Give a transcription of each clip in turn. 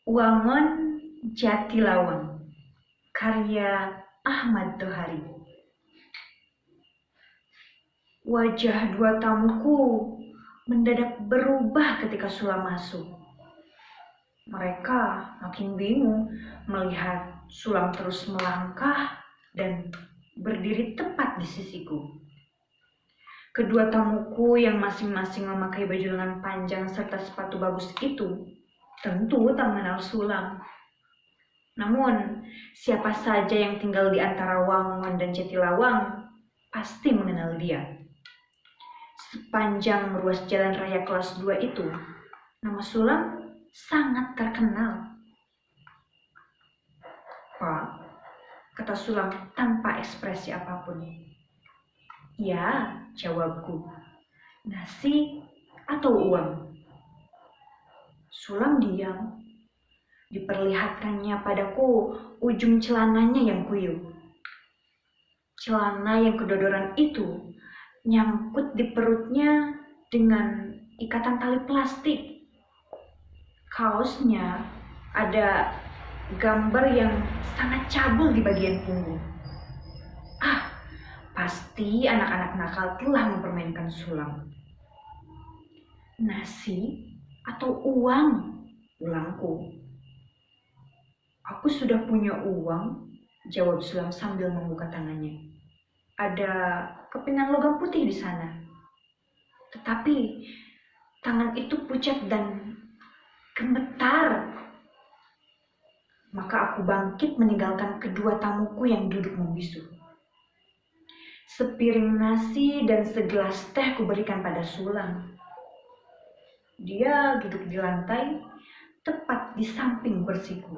Wangon Jatilawang, karya Ahmad Tohari. Wajah dua tamuku mendadak berubah ketika Sulam masuk. Mereka makin bingung melihat Sulam terus melangkah dan berdiri tepat di sisiku. Kedua tamuku yang masing-masing memakai baju lengan panjang serta sepatu bagus itu tentu tak mengenal Sulam. Namun, siapa saja yang tinggal di antara Wangon dan Jatilawang pasti mengenal dia. Sepanjang ruas jalan raya kelas 2 itu, nama Sulam sangat terkenal. "Pak," kata Sulam tanpa ekspresi apapun. "Ya," jawabku. "Nasi atau uang?" Sulam diam. Diperlihatkannya padaku ujung celananya yang kuyup. Celana yang kedodoran itu nyangkut di perutnya dengan ikatan tali plastik. Kaosnya ada gambar yang sangat cabul di bagian punggung. Pasti anak-anak nakal telah mempermainkan Sulam. "Nasi atau uang?" ulangku. "Aku sudah punya uang," jawab Sulam sambil membuka tangannya. "Ada kepingan logam putih di sana." Tetapi tangan itu pucat dan gemetar. Maka aku bangkit meninggalkan kedua tamuku yang duduk membisu. Sepiring nasi dan segelas teh kuberikan pada Sulam. Dia duduk di lantai, tepat di samping kursiku.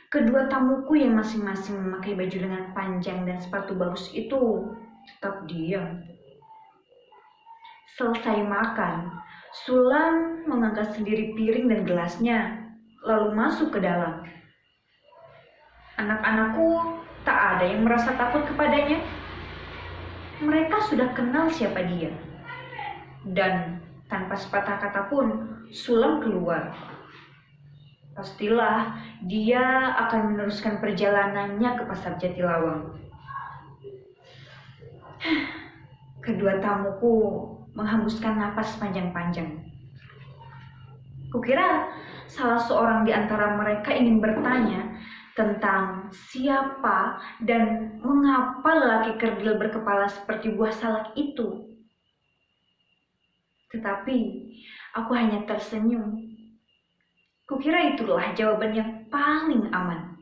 Kedua tamuku yang masing-masing memakai baju lengan panjang dan sepatu bagus itu tetap diam. Selesai makan, Sulam mengangkat sendiri piring dan gelasnya, lalu masuk ke dalam. Anak-anakku tak ada yang merasa takut kepadanya. Mereka sudah kenal siapa dia. Dan tanpa sepatah kata pun, Sulam keluar. Pastilah dia akan meneruskan perjalanannya ke pasar Jatilawang. Kedua tamuku menghembuskan napas panjang-panjang. Kukira salah seorang di antara mereka ingin bertanya tentang siapa dan mengapa lelaki kerdil berkepala seperti buah salak itu. Tetapi aku hanya tersenyum. Kukira itulah jawaban yang paling aman.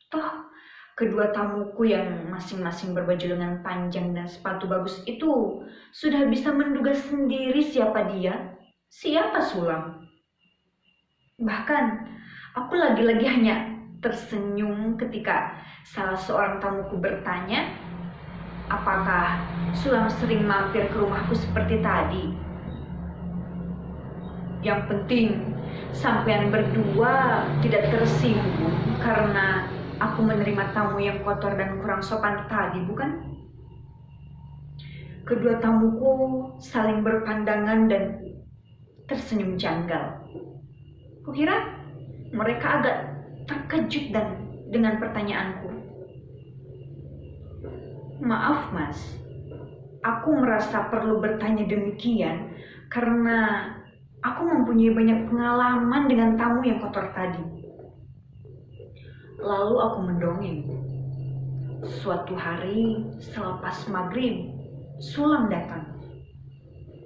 Toh, kedua tamuku yang masing-masing berbaju lengan panjang dan sepatu bagus itu sudah bisa menduga sendiri siapa dia, siapa Sulam. Bahkan, aku lagi-lagi hanya tersenyum ketika salah seorang tamuku bertanya, apakah Sulam sering mampir ke rumahku seperti tadi. Yang penting, sampean berdua tidak tersinggung karena aku menerima tamu yang kotor dan kurang sopan tadi, bukan? Kedua tamuku saling berpandangan dan tersenyum janggal. Kukira mereka agak terkejut dengan pertanyaanku. "Maaf, Mas. Aku merasa perlu bertanya demikian karena aku mempunyai banyak pengalaman dengan tamu yang kotor tadi." Lalu aku mendongeng. Suatu hari selepas maghrib, Sulam datang.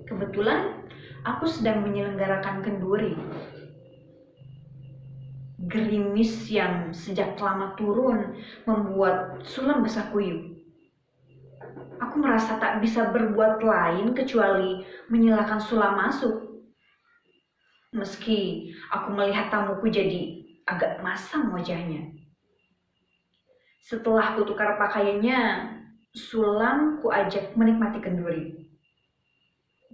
Kebetulan aku sedang menyelenggarakan kenduri. Gerimis yang sejak lama turun membuat Sulam basah kuyup. Aku merasa tak bisa berbuat lain kecuali menyilakan Sulam masuk. Meski aku melihat tamuku jadi agak masam wajahnya. Setelah kutukar pakaiannya, Sulam kuajak menikmati kenduri.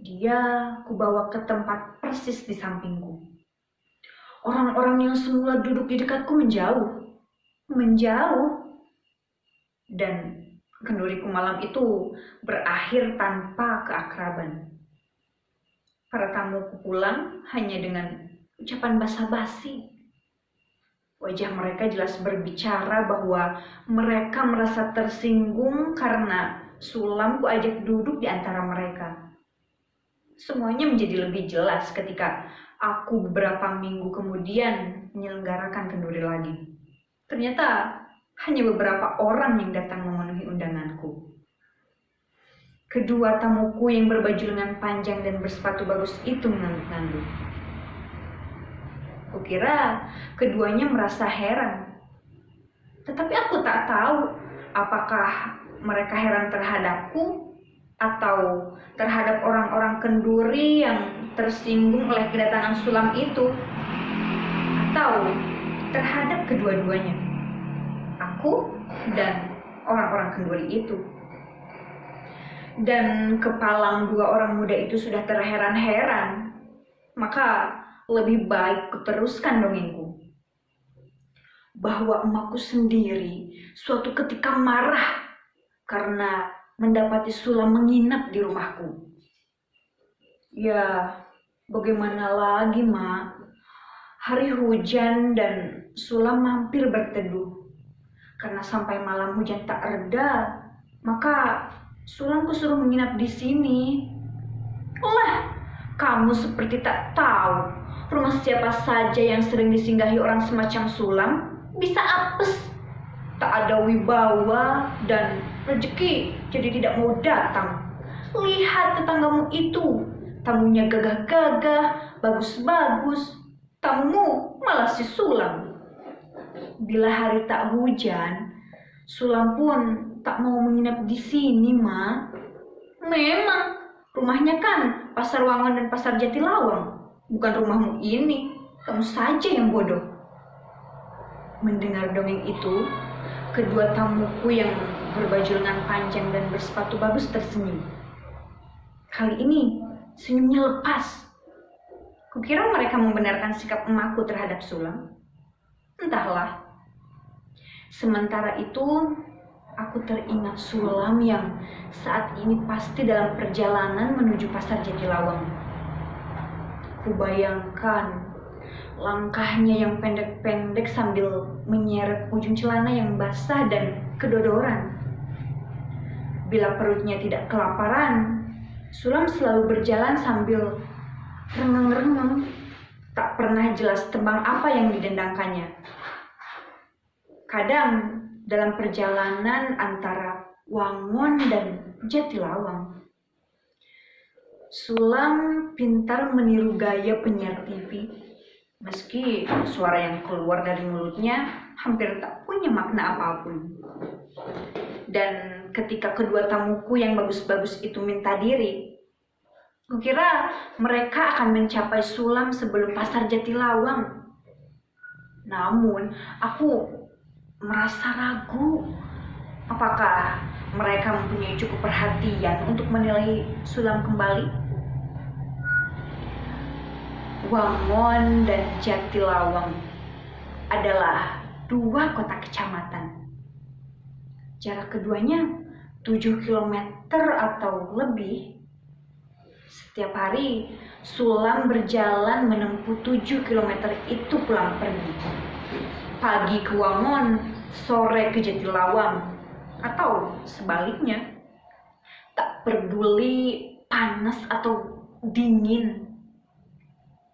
Dia kubawa ke tempat persis di sampingku. Orang-orang yang semula duduk di dekatku menjauh. Dan kenduriku malam itu berakhir tanpa keakraban. Para tamuku pulang hanya dengan ucapan basa-basi. Wajah mereka jelas berbicara bahwa mereka merasa tersinggung karena Sulam kuajak duduk di antara mereka. Semuanya menjadi lebih jelas ketika aku beberapa minggu kemudian menyelenggarakan kenduri lagi. Ternyata hanya beberapa orang yang datang memenuhi undanganku. Kedua tamuku yang berbaju lengan panjang dan bersepatu bagus itu mengangguk-angguk. Kukira keduanya merasa heran. Tetapi aku tak tahu apakah mereka heran terhadapku atau terhadap orang-orang kenduri yang tersinggung oleh kedatangan Sulam itu, atau terhadap kedua-duanya, aku dan orang-orang kenduri itu. Dan kepalang dua orang muda itu sudah terheran-heran, maka lebih baik kuteruskan dongengku. Bahwa emakku sendiri suatu ketika marah karena mendapati Sulam menginap di rumahku. Ya, bagaimana lagi, Mak? Hari hujan dan Sulam mampir berteduh. Karena sampai malam hujan tak reda, maka Sulam kusuruh menginap di sini. Lah, kamu seperti tak tahu. Rumah siapa saja yang sering disinggahi orang semacam Sulam bisa apes. Tak ada wibawa dan rezeki jadi tidak mau datang. Lihat tetanggamu itu, tamunya gagah-gagah, bagus-bagus. Tamumu malah si Sulam. Bila hari tak hujan, Sulam pun tak mau menginap di sini, Ma. Memang rumahnya kan Pasar Wangon dan Pasar Jatilawang. Bukan rumahmu ini, kamu saja yang bodoh. Mendengar dongeng itu, kedua tamuku yang berbaju lengan panjang dan bersepatu bagus tersenyum. Kali ini senyumnya lepas. Kukira mereka membenarkan sikap emakku terhadap Sulam. Entahlah. Sementara itu, aku teringat Sulam yang saat ini pasti dalam perjalanan menuju Pasar Jatilawang. Kubayangkan langkahnya yang pendek-pendek sambil menyeret ujung celana yang basah dan kedodoran. Bila perutnya tidak kelaparan, Sulam selalu berjalan sambil rengeng-rengeng. Tak pernah jelas tembang apa yang didendangkannya. Kadang dalam perjalanan antara Wangon dan Jatilawang, Sulam pintar meniru gaya penyiar TV, meski suara yang keluar dari mulutnya hampir tak punya makna apapun. Dan ketika kedua tamuku yang bagus-bagus itu minta diri, kukira mereka akan mencapai Sulam sebelum Pasar Jatilawang. Namun, aku merasa ragu. Apakah mereka mempunyai cukup perhatian untuk menilai Sulam kembali? Wangon dan Jatilawang adalah dua kota kecamatan. Jarak keduanya 7 km atau lebih. Setiap hari, Sulam berjalan menempuh 7 km itu pulang pergi. Pagi ke Wangon, sore ke Jatilawang, atau sebaliknya. Tak peduli panas atau dingin.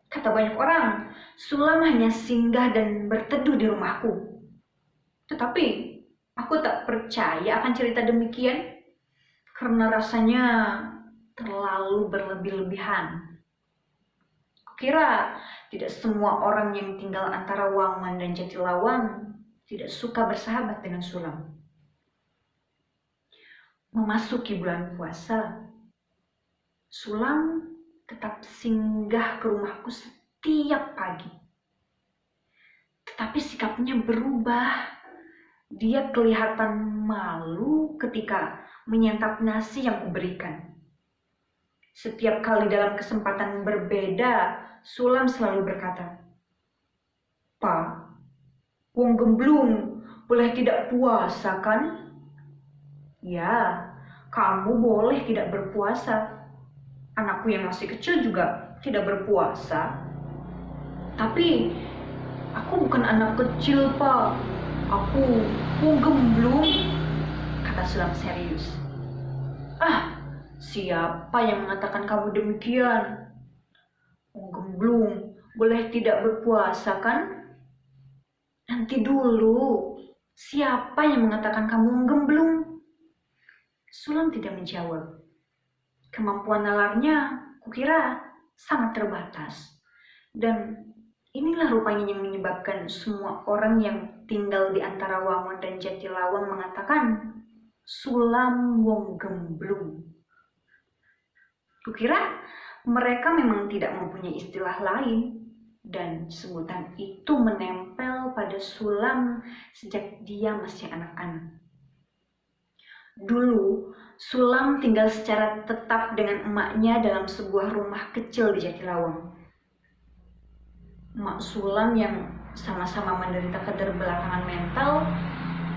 Kata banyak orang, Sulam hanya singgah dan berteduh di rumahku. Tetapi, aku tak percaya akan cerita demikian, karena rasanya terlalu berlebih-lebihan. Kukira tidak semua orang yang tinggal antara Wangon dan Jatilawang tidak suka bersahabat dengan Sulam. Memasuki bulan puasa, Sulam tetap singgah ke rumahku setiap pagi. Tetapi sikapnya berubah. Dia kelihatan malu ketika menyantap nasi yang kuberikan. Setiap kali dalam kesempatan berbeda, Sulam selalu berkata, "Pak, wong gemblung boleh tidak puasa kan?" "Ya, kamu boleh tidak berpuasa. Anakku yang masih kecil juga tidak berpuasa." Tapi aku bukan anak kecil, Pak. Aku gemblung, kata Sulam serius. Ah, siapa yang mengatakan kamu demikian? Gemblung, boleh tidak berpuasa kan? Nanti dulu, siapa yang mengatakan kamu gemblung? Sulam tidak menjawab. Kemampuan nalarnya kukira sangat terbatas. Dan inilah rupanya yang menyebabkan semua orang yang tinggal di antara Wangun dan Jatilawang mengatakan Sulam wong gemblung. Kukira mereka memang tidak mempunyai istilah lain, dan sebutan itu menempel pada Sulam sejak dia masih anak-anak. Dulu, Sulam tinggal secara tetap dengan emaknya dalam sebuah rumah kecil di Jatilawang. Emak Sulam yang sama-sama menderita keterbelakangan mental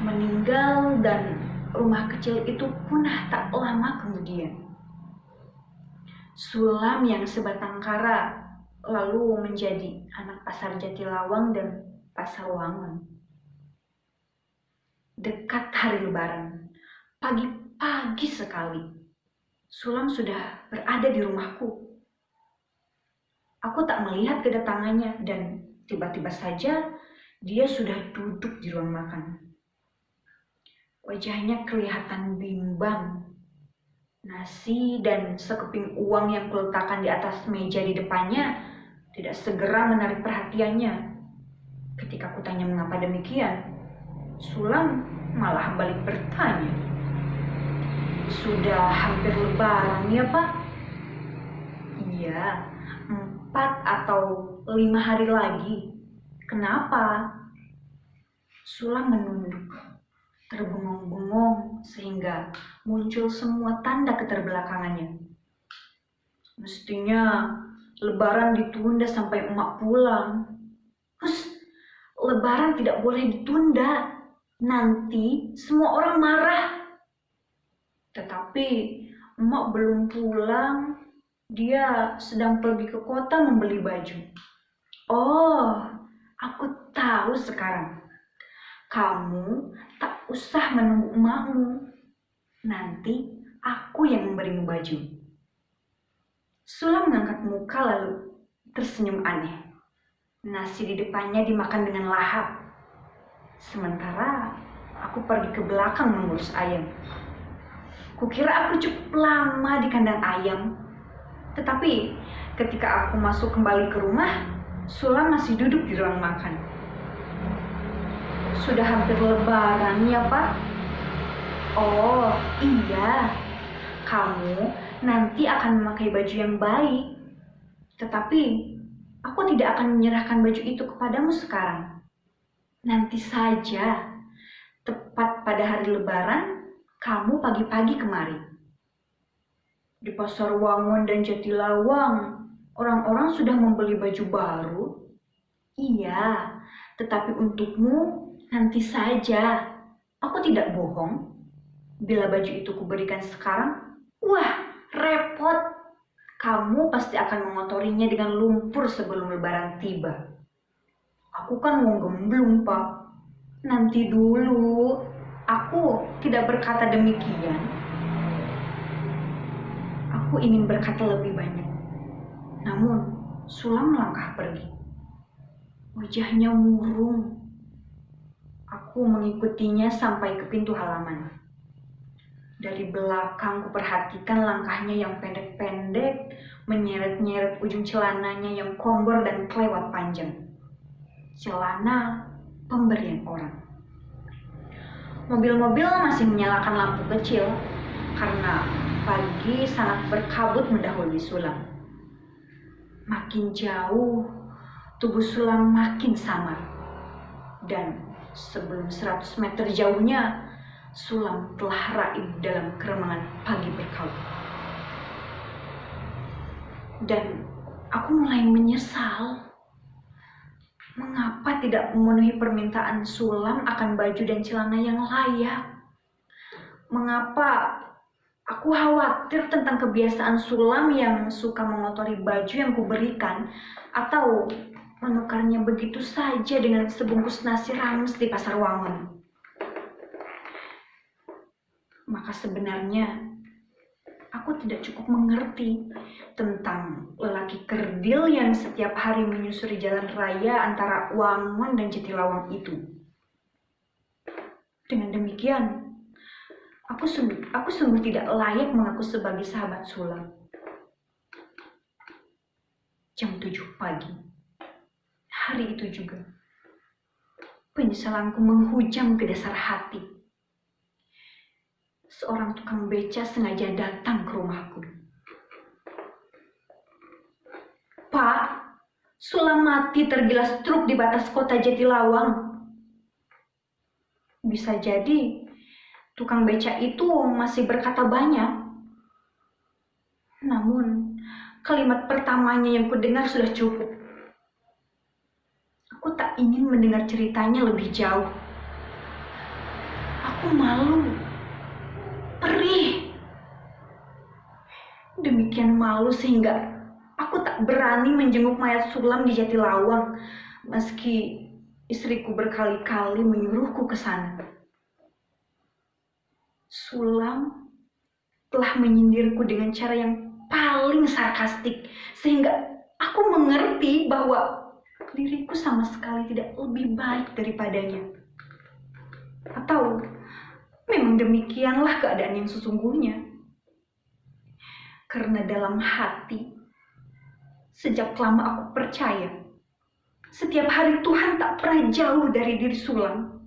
meninggal dan rumah kecil itu punah tak lama kemudian. Sulam yang sebatang kara lalu menjadi anak pasar Jatilawang dan pasar Wangun. Dekat hari Lebaran, pagi-pagi sekali, Sulam sudah berada di rumahku. Aku tak melihat kedatangannya dan tiba-tiba saja dia sudah duduk di ruang makan. Wajahnya kelihatan bimbang. Nasi dan sekeping uang yang kuletakkan di atas meja di depannya tidak segera menarik perhatiannya. Ketika kutanya mengapa demikian, Sulam malah balik bertanya. Sudah hampir Lebaran ya, Pak? Iya, 4 atau 5 hari lagi. Kenapa? Sulam menunduk, terbengong-bengong sehingga muncul semua tanda keterbelakangannya. Mestinya Lebaran ditunda sampai emak pulang. Lebaran tidak boleh ditunda. Nanti semua orang marah. Tetapi emak belum pulang. Dia sedang pergi ke kota membeli baju. Oh, aku tahu sekarang. Kamu tak usah menunggu emakmu. Nanti aku yang memberimu baju. Sulam mengangkat muka lalu tersenyum aneh. Nasi di depannya dimakan dengan lahap. Sementara aku pergi ke belakang mengurus ayam. Kukira aku cukup lama di kandang ayam. Tetapi ketika aku masuk kembali ke rumah, Sulam masih duduk di ruang makan. Sudah hampir Lebaran ya, Pak? Oh, iya. Kamu nanti akan memakai baju yang baik. Tetapi aku tidak akan menyerahkan baju itu kepadamu sekarang. Nanti saja. Tepat pada hari Lebaran, kamu pagi-pagi kemari. Di pasar Wangun dan Jatilawang, orang-orang sudah membeli baju baru. Iya, tetapi untukmu nanti saja. Aku tidak bohong. Bila baju itu kuberikan sekarang, wah, repot. Kamu pasti akan mengotorinya dengan lumpur sebelum Lebaran tiba. Aku kan mau gemblung, Pak. Nanti dulu. Aku tidak berkata demikian. Aku ingin berkata lebih banyak. Namun, Sulam melangkah pergi. Wajahnya murung. Aku mengikutinya sampai ke pintu halaman. Dari belakang kuperhatikan langkahnya yang pendek-pendek, menyeret-nyeret ujung celananya yang kombor dan kelewat panjang. Celana pemberian orang. Mobil-mobil masih menyalakan lampu kecil karena pagi sangat berkabut mendahului Sulam. Makin jauh, tubuh Sulam makin samar. Dan sebelum 100 meter jauhnya, Sulam telah raib dalam keremangan pagi berkabut. Dan aku mulai menyesal. Mengapa tidak memenuhi permintaan Sulam akan baju dan celana yang layak? Mengapa aku khawatir tentang kebiasaan Sulam yang suka mengotori baju yang kuberikan? Atau menukarnya begitu saja dengan sebungkus nasi rames di Pasar Wangun. Maka sebenarnya aku tidak cukup mengerti tentang lelaki kerdil yang setiap hari menyusuri jalan raya antara Wangun dan Jatilawang itu. Dengan demikian, aku sungguh tidak layak mengaku sebagai sahabat Sulam. Jam 7 pagi, hari itu juga, penyesalanku menghujam ke dasar hati. Seorang tukang beca sengaja datang ke rumahku. "Pak, Sulam mati tergilas truk di batas kota Jatilawang." Bisa jadi tukang beca itu masih berkata banyak. Namun, kalimat pertamanya yang kudengar sudah cukup. Aku tak ingin mendengar ceritanya lebih jauh. Aku malu, perih. Demikian malu sehingga aku tak berani menjenguk mayat Sulam di Jatilawang, meski istriku berkali-kali menyuruhku ke sana. Sulam telah menyindirku dengan cara yang paling sarkastik, sehingga aku mengerti bahwa diriku sama sekali tidak lebih baik daripadanya. Atau memang demikianlah keadaan yang sesungguhnya. Karena dalam hati, sejak lama aku percaya, setiap hari Tuhan tak pernah jauh dari diri Sulam.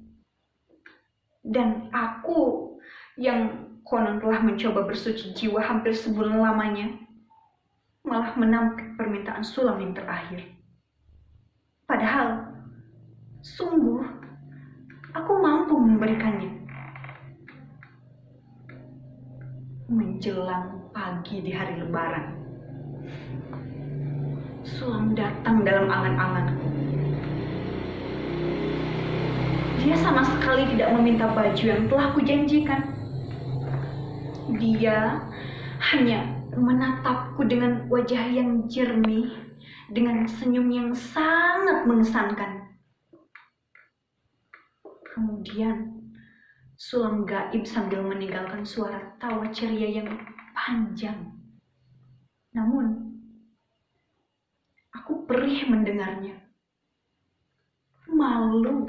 Dan aku yang konon telah mencoba bersuci jiwa hampir sebulan lamanya, malah menampik permintaan Sulam yang terakhir. Padahal, sungguh, aku mampu memberikannya. Menjelang pagi di hari Lebaran, Sulam datang dalam angan-anganku. Dia sama sekali tidak meminta baju yang telah kujanjikan. Dia hanya menatapku dengan wajah yang jernih, dengan senyum yang sangat mengesankan. Kemudian, Sulam gaib sambil meninggalkan suara tawa ceria yang panjang. Namun, aku perih mendengarnya. Malu